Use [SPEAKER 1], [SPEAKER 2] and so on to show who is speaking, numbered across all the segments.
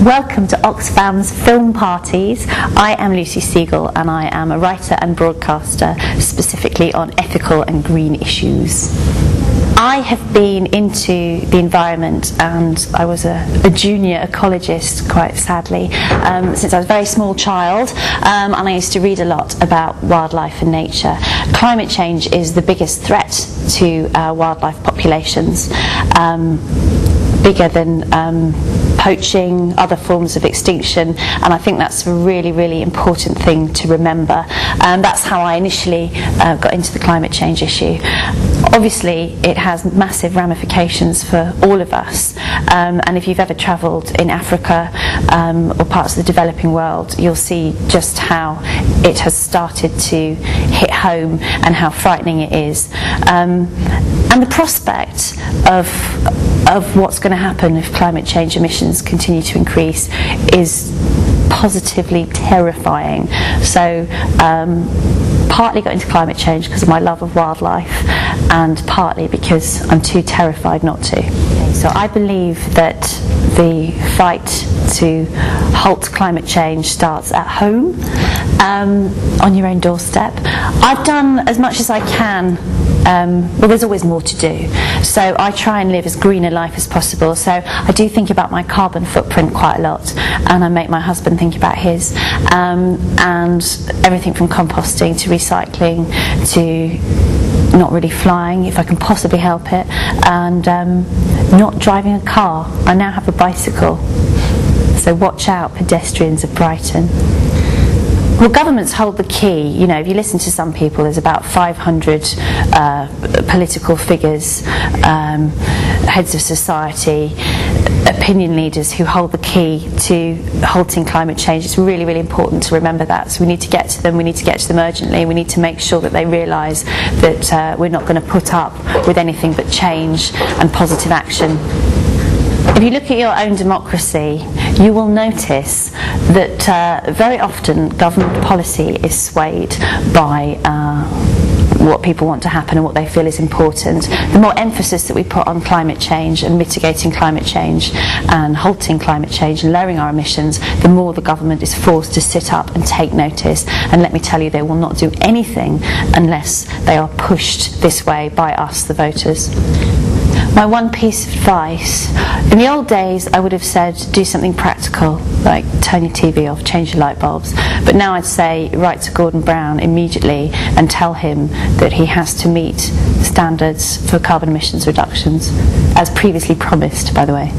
[SPEAKER 1] Welcome to Oxfam's Film Parties. I am Lucy Seigel and I am a writer and broadcaster specifically on ethical and green issues. I have been into the environment, and I was a junior ecologist, quite sadly, since I was a very small child, and I used to read a lot about wildlife and nature. Climate change is the biggest threat to wildlife populations, bigger than poaching, other forms of extinction, and I think that's a really, really important thing to remember. That's how I initially got into the climate change issue. Obviously, it has massive ramifications for all of us, and if you've ever travelled in Africa or parts of the developing world, you'll see just how it has started to hit home and how frightening it is. And the prospect of what's going to happen if climate change emissions continue to increase is positively terrifying. So partly got into climate change because of my love of wildlife, and partly because I'm too terrified not to. So I believe that the fight to halt climate change starts at home, on your own doorstep. I've done as much as I can. Well, there's always more to do, so I try and live as green a life as possible. So I do think about my carbon footprint quite a lot, and I make my husband think about his, and everything from composting to recycling to not really flying if I can possibly help it, and not driving a car. I now have a bicycle, so watch out, pedestrians of Brighton. Well, governments hold the key. You know, if you listen to some people, there's about 500 political figures, heads of society, opinion leaders who hold the key to halting climate change. It's really, really important to remember that. So we need to get to them. We need to get to them urgently. We need to make sure that they realise that we're not going to put up with anything but change and positive action. If you look at your own democracy, you will notice that very often government policy is swayed by what people want to happen and what they feel is important. The more emphasis that we put on climate change and mitigating climate change and halting climate change and lowering our emissions, the more the government is forced to sit up and take notice. And let me tell you, they will not do anything unless they are pushed this way by us, the voters. My one piece of advice: in the old days I would have said do something practical, like turn your TV off, change your light bulbs, but now I'd say write to Gordon Brown immediately and tell him that he has to meet standards for carbon emissions reductions, as previously promised, by the way.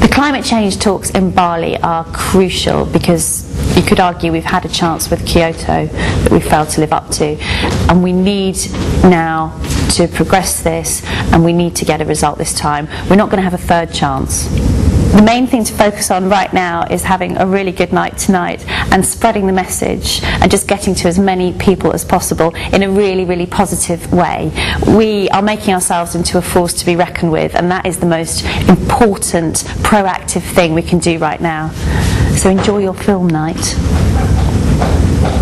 [SPEAKER 1] The climate change talks in Bali are crucial because you could argue we've had a chance with Kyoto that we failed to live up to, and we need now to progress this, and we need to get a result this time. We're not going to have a third chance. The main thing to focus on right now is having a really good night tonight and spreading the message and just getting to as many people as possible in a really, really positive way. We are making ourselves into a force to be reckoned with, and that is the most important, proactive thing we can do right now. So enjoy your film night.